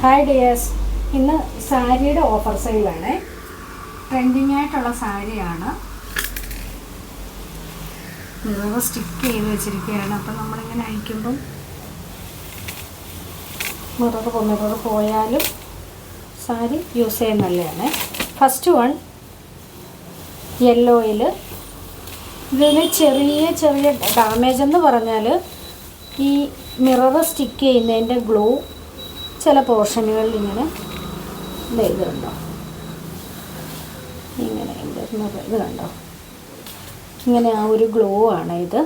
Hi dears, ഇന്ന് സാരിയുടെ offer സെയിലാണ്. Trending ആയിട്ടുള്ള സാരിയാണ്. മിറർ സ്റ്റിക്ക് ചെയ്ത് വെച്ചിരിക്കുകയാണ്. അപ്പം നമ്മളിങ്ങനെ അയക്കുമ്പം മിറർ പോയാലും സാരി യൂസ് ചെയ്യുന്ന നല്ലതാണ്. ഫസ്റ്റ് വൺ യെല്ലോയിൽ. ഇതിന് ചെറിയ ഡാമേജ് എന്ന് പറഞ്ഞാൽ ഈ മിറർ സ്റ്റിക്ക് ചെയ്യുന്നതിൻ്റെ ഗ്ലൂ ചില പോർഷനുകളിൽ ഇങ്ങനെ ഇത് കണ്ടോ, ഇങ്ങനെ ഇത് കണ്ടോ, ഇങ്ങനെ ആ ഒരു ഗ്ലൂ ആണ് ഇത്.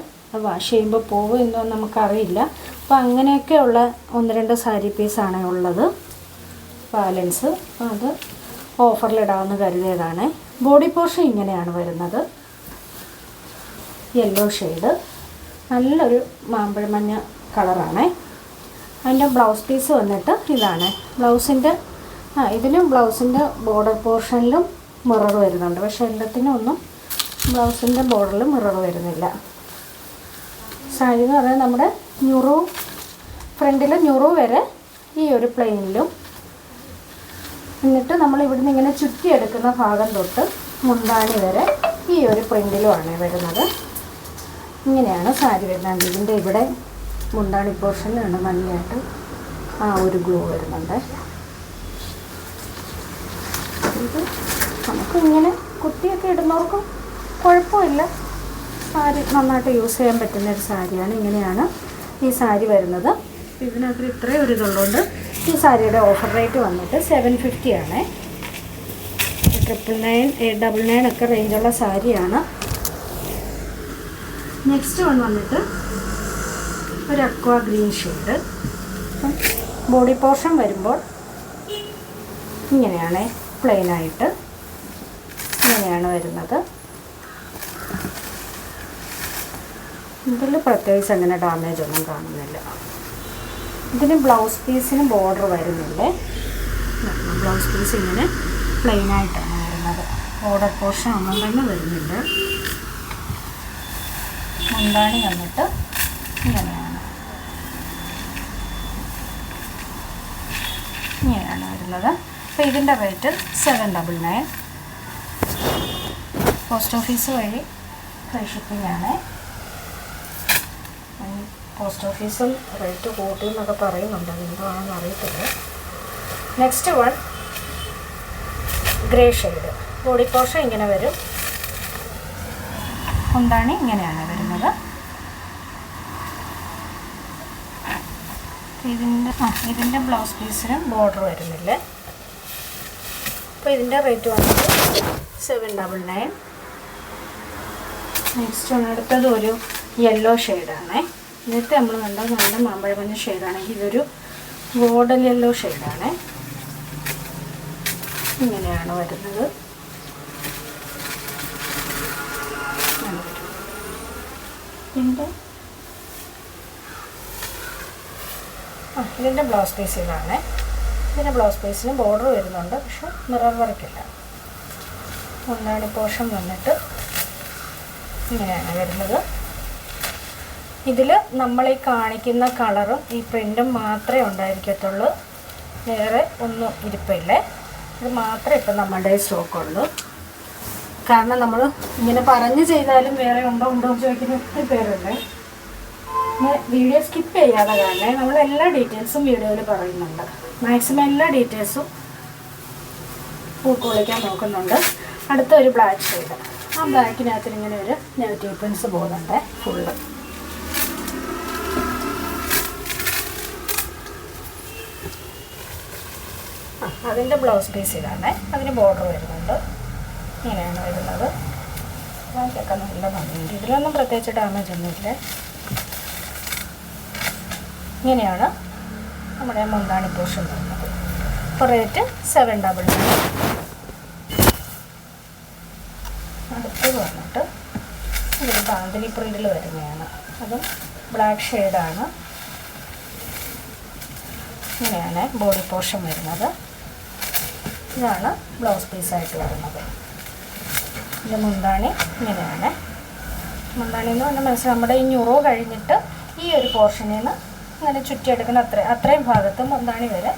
വാഷ് ചെയ്യുമ്പോൾ പോകും എന്തോ നമുക്കറിയില്ല. അപ്പോൾ അങ്ങനെയൊക്കെയുള്ള 1-2 സാരി പീസാണ് ഉള്ളത് ബാലൻസ്. അപ്പോൾ അത് ഓഫറിലിടാമെന്ന് കരുതിയതാണ്. ബോഡി പോർഷൻ ഇങ്ങനെയാണ് വരുന്നത്. യെല്ലോ ഷെയ്ഡ്, നല്ലൊരു മാമ്പഴ മഞ്ഞ കളറാണ്. അതിൻ്റെ ബ്ലൗസ് പീസ് വന്നിട്ട് ഇതാണ്. ഇതിനും ബ്ലൗസിൻ്റെ ബോർഡർ പോർഷനിലും മിറർ വരുന്നുണ്ട്. പക്ഷേ എല്ലാത്തിനും ഒന്നും ബ്ലൗസിൻ്റെ ബോർഡറിൽ മിറർ വരുന്നില്ല. സാരി എന്ന് പറഞ്ഞാൽ നമ്മുടെ ഫ്രണ്ടിൽ ഞുറു വരെ ഈ ഒരു പ്ലെയിനിലും, എന്നിട്ട് നമ്മൾ ഇവിടുന്ന് ഇങ്ങനെ ചുറ്റിയെടുക്കുന്ന ഭാഗം തൊട്ട് മുന്താണി വരെ ഈ ഒരു പ്രിൻറ്റിലുമാണ് വരുന്നത്. ഇങ്ങനെയാണ് സാരി വരുന്നത്. ഇതിൻ്റെ ഇവിടെ മുന്താണി പോർഷനിലാണ് നല്ലതായിട്ട് ആ ഒരു ഗ്ലൂ വരുന്നുണ്ട്. ഇത് നമുക്കിങ്ങനെ കുത്തിയൊക്കെ ഇടുന്നവർക്കും കുഴപ്പമില്ല. സാരി നന്നായിട്ട് യൂസ് ചെയ്യാൻ പറ്റുന്നൊരു സാരിയാണ്. ഇങ്ങനെയാണ് ഈ സാരി വരുന്നത്. ഇതിനകത്ത് ഇത്രയും ഒരു ഇതുള്ളതുകൊണ്ട് ഈ സാരിയുടെ ഓഫർ റേറ്റ് വന്നിട്ട് 750 ആണ്. 999, 899 ഒക്കെ റേഞ്ചുള്ള സാരിയാണ്. നെക്സ്റ്റ് വൺ വന്നിട്ട് ഒരു അക്വാ ഗ്രീൻ ഷെയ്ഡ്. അപ്പം ബോഡി പോർഷൻ വരുമ്പോൾ ഇങ്ങനെയാണ്, പ്ലെയിനായിട്ട് ഇങ്ങനെയാണ് വരുന്നത്. ഇതിൽ പ്രത്യേകിച്ച് അങ്ങനെ ഡാമേജ് ഒന്നും കാണുന്നില്ല. ഇതിന് ബ്ലൗസ് പീസിന് ബോർഡർ വരുന്നില്ലേ. ബ്ലൗസ് പീസ് ഇങ്ങനെ പ്ലെയിനായിട്ടാണ് വരുന്നത്. ബോർഡർ പോർഷൻ ഒന്നും തന്നെ വരുന്നില്ല. മുന്താണി വന്നിട്ട് ഇങ്ങനെയാണ് വരുന്നത്. അപ്പോൾ ഇതിൻ്റെ റേറ്റ് 799. പോസ്റ്റ് ഓഫീസ് വഴി ഫ്രീ ഷിപ്പിംഗ് ആണ്. പോസ്റ്റ് ഓഫീസിൽ റേറ്റ് കൂട്ടി എന്നൊക്കെ പറയുന്നുണ്ട്, എന്താണെന്ന് അറിയത്തില്ല. Next one gray shade. Body portion ഇങ്ങനെ വരും. മുന്താണി ഇങ്ങനെയാണ് വരുന്നത്. ഇതിൻ്റെ ബ്ലൗസ് പീസിന് ബോർഡർ വരുന്നില്ല. അപ്പോൾ ഇതിൻ്റെ റേറ്റ് വന്നിട്ട് 799. നെക്സ്റ്റ് വൺ അടുത്തത് ഒരു യെല്ലോ ഷെയ്ഡാണ്. നേരത്തെ നമ്മൾ കണ്ട നല്ല മാമ്പഴ മഞ്ഞ ഷെയ്ഡാണ്. ഇതൊരു ഗോൾഡൻ യെല്ലോ ഷെയ്ഡാണ്. ഇങ്ങനെയാണ് വരുന്നത്. ഇതിൻ്റെ ബ്ലൗസ് പീസ് ഇതാണ്. ഇതിൻ്റെ ബ്ലൗസ് പീസിന് ബോർഡർ വരുന്നുണ്ട്, പക്ഷെ മിറർ വർക്കില്ല. മുന്താണി പോർഷൻ വന്നിട്ട് ഇങ്ങനെയാണ് വരുന്നത്. ഇതിൽ നമ്മൾ ഈ കാണിക്കുന്ന കളറും ഈ പ്രിൻറ്റും മാത്രമേ ഉണ്ടായിരിക്കത്തുള്ളൂ. വേറെ ഒന്നും ഇരിപ്പില്ലേ. ഇത് മാത്രമേ ഇപ്പം നമ്മുടെ സ്റ്റോക്കുള്ളൂ. കാരണം നമ്മൾ ഇങ്ങനെ പറഞ്ഞ് ചെയ്താലും വേറെ ഉണ്ടോ ചോദിക്കുന്ന ഒത്തിരി പേരുണ്ട്. വീഡിയോ സ്കിപ്പ് ചെയ്യാതെ കാണണേ. നമ്മൾ എല്ലാ ഡീറ്റെയിൽസും വീഡിയോയിൽ പറയുന്നുണ്ട്. മാക്സിമം എല്ലാ ഡീറ്റെയിൽസും ഉൾക്കൊള്ളിക്കാൻ നോക്കുന്നുണ്ട്. അടുത്ത ഒരു ബ്ലാക്ക് ഷെയ്ഡ്. ആ ബ്ലാക്കിനകത്തിന് ഇങ്ങനെ ഒരു നെഗറ്റീവ് പ്രിൻസ് പോകുന്നുണ്ട് ഫുള്ള്. അതിൻ്റെ ബ്ലൗസ് പീസ് ഇതാണ്. അതിന് ബോർഡർ വരുന്നുണ്ട്. ഇങ്ങനെയാണ് വരുന്നത്. ബാക്കിയൊക്കെ നല്ല ഭംഗിയുണ്ട്. ഇതിലൊന്നും പ്രത്യേകിച്ച് ഡാമേജ് ഒന്നുമില്ല. ഇങ്ങനെയാണ് നമ്മുടെ മുന്താണി പോർഷൻ വരുന്നത്. അപ്പോൾ റേറ്റ് 799. അടുത്തത് വന്നിട്ട് ഇതൊരു ബാന്തിനി പ്രിൻറ്റിൽ വരുന്നതാണ്. അതും ബ്ലാക്ക് ഷെയ്ഡാണ്. ഇങ്ങനെയാണ് ബോഡി പോർഷൻ വരുന്നത്. ഇതാണ് ബ്ലൗസ് പീസായിട്ട് വരുന്നത്. ഇതിൻ്റെ മുന്താണി ഇങ്ങനെയാണ്. മുന്താണി എന്ന് പറഞ്ഞാൽ മനസ്സിലായി നമ്മുടെ ഈ ഞുറു കഴിഞ്ഞിട്ട് ഈ ഒരു പോർഷനിൽ നിന്ന് അങ്ങനെ ചുറ്റിയെടുക്കുന്ന അത്രയും ഭാഗത്ത് മുന്താണി വരെ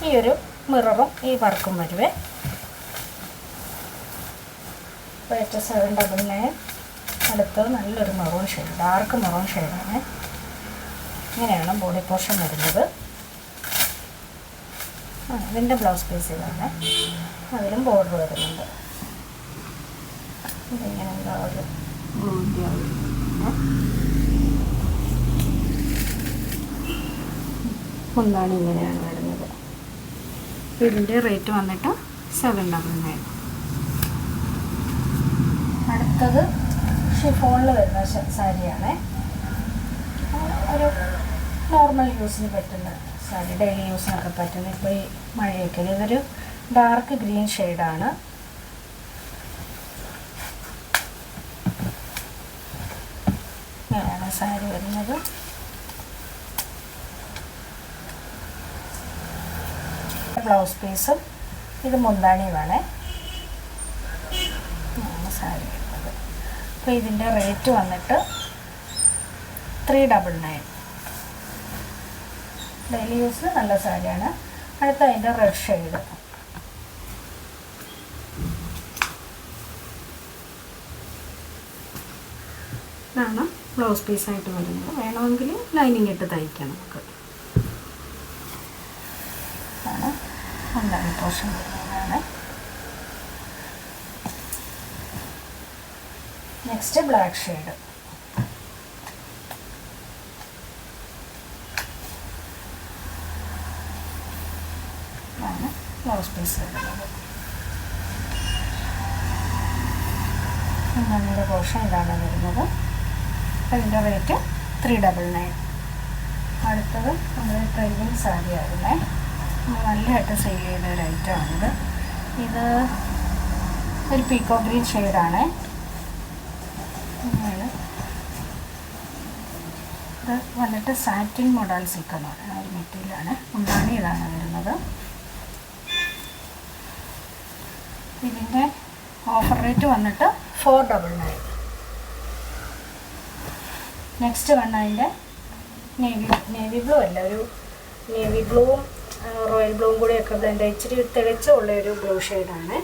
ഈ ഒരു മിററും ഈ വർക്കും വരുവേ. റേറ്റ് 799. അടുത്തത് നല്ലൊരു മെറൂൺ ഷെയ്ഡ്, ഡാർക്ക് മെറൂൺ ഷെയ്ഡാണ്. ഇങ്ങനെയാണ് ബോഡി പോർഷൻ വരുന്നത്. ഇതിൻ്റെ ബ്ലൗസ് പീസ് ഇതാണ്. അതിലും ബോർഡർ വരുന്നുണ്ട്. ഇതിങ്ങനെ എന്താ ഒരു ബ്ലൂൻ്റെ മുന്താണി ഇങ്ങനെയാണ് വരുന്നത്. ഇതിൻ്റെ റേറ്റ് വന്നിട്ട് 799. അടുത്തത് ഷിഫോണിൽ വരുന്ന സാരിയാണ്. ഒരു നോർമൽ യൂസിന് പറ്റുന്ന സാരി, ഡെയിലി യൂസിനൊക്കെ പറ്റുന്ന. ഇപ്പോൾ ഈ മഴയൊക്കെ ഇതൊരു ഡാർക്ക് ഗ്രീൻ ഷെയ്ഡാണ്. ഇങ്ങനെയാണ് സാരി വരുന്നത്. ബ്ലൗസ് പീസും ഇത് മുന്താണിയുമാണ് സാരി വരുന്നത്. അപ്പോൾ ഇതിൻ്റെ റേറ്റ് വന്നിട്ട് 399. ഡെയിലി യൂസ് നല്ല സാരിയാണ്. അടുത്ത അതിൻ്റെ റെഡ് ഷെയ്ഡ്. ഇതാണ് ബ്ലൗസ് പീസായിട്ട് വരുന്നത്. വേണമെങ്കിൽ ലൈനിങ് ഇട്ട് തയ്ക്കാം നമുക്ക്. ആണ് മുന്താണി പോർഷൻ വരുന്നതാണ്. Next black shade. ആണ് ബ്ലൗസ് പീസ് വരുന്നത്. മുന്താണിയുടെ പോർഷൻ ഇതാണ് വരുന്നത്. അതിൻ്റെ റേറ്റ് 399. അടുത്തത് നമ്മുടെ ട്രെൻഡിങ് സാരി ആയിരുന്നേ. നല്ലതായിട്ട് സെയിൽ ചെയ്ത ഒരു ഐറ്റമാണിത്. ഇത് ഒരു പീക്കോ ഗ്രീൻ ഷെയ്ഡാണ്. ഇത് വന്നിട്ട് സാറ്റിൻ മോഡൽ സിൽക്കെന്നാണ് ആ ഒരു മെറ്റീരിയലാണ്. മുന്താണി ഇതാണ് വരുന്നത്. ഇതിൻ്റെ ഓഫർ റേറ്റ് വന്നിട്ട് 499. നെക്സ്റ്റ് വന്നതിൻ്റെ നേവി ബ്ലൂ അല്ല, ഒരു നേവി ബ്ലൂവും റോയൽ ബ്ലൂവും കൂടിയൊക്കെ ബ്ലെൻഡ് ഇച്ചിരി തെളിച്ചുള്ളൊരു ബ്ലൂ ഷെയ്ഡാണ്.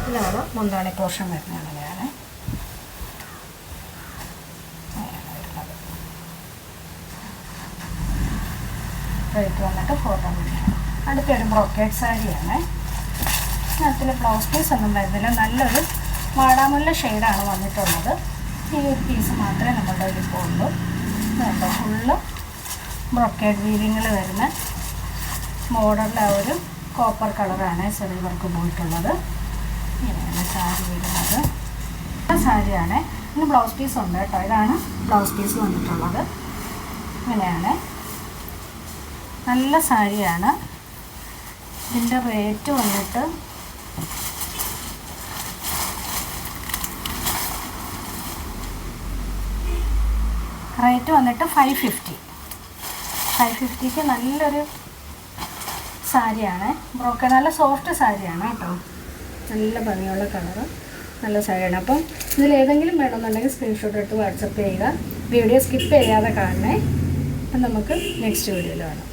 ഇതാണ് മുന്താണി പോർഷൻ വരുന്നത്. അങ്ങനെയാണ് വരുന്നത്. റേറ്റ് വന്നിട്ട് 499. അടുത്തൊരു ബ്രോക്കേഡ് സാരിയാണ്. അതിൽ ബ്ലൗസ് പീസ് ഒന്നും വരുന്നില്ല. നല്ലൊരു വാടാമുല്ല ഷെയ്ഡാണ് വന്നിട്ടുള്ളത്. ഈ ഒരു പീസ് മാത്രമേ നമ്മളുടെ ഒരു ഇപ്പോൾ ഉള്ളൂ. ഫുള്ള് ബ്രോക്കേഡ് വീവിങ്ങിൽ വരുന്ന മോഡലിൽ ആ ഒരു കോപ്പർ കളറാണ് ചെറിയ വർക്ക് പോയിട്ടുള്ളത്. ഇങ്ങനെയാണ് സാരി വരുന്നത്. സാരിയാണ്. ഇന്ന് ബ്ലൗസ് പീസ് ഉണ്ട് കേട്ടോ. ഇതാണ് ബ്ലൗസ് പീസ് വന്നിട്ടുള്ളത്. ഇങ്ങനെയാണ്. നല്ല സാരിയാണ്. ഇതിൻ്റെ റേറ്റ് വന്നിട്ട് റേറ്റ് വന്നിട്ട് 550. 550ക്ക് നല്ലൊരു സാരിയാണ്. ബ്രോക്കൻ നല്ല സോഫ്റ്റ് സാരിയാണ് കേട്ടോ. നല്ല ഭംഗിയുള്ള കളറ്, നല്ല സാരിയാണ്. അപ്പം ഇതിലേതെങ്കിലും വേണമെന്നുണ്ടെങ്കിൽ സ്ക്രീൻഷോട്ട് എടുത്ത് വാട്സപ്പ് ചെയ്യുക. വീഡിയോ സ്കിപ്പ് ചെയ്യാതെ കാണണേ. അപ്പം നമുക്ക് നെക്സ്റ്റ് വീഡിയോയിൽ കാണാം.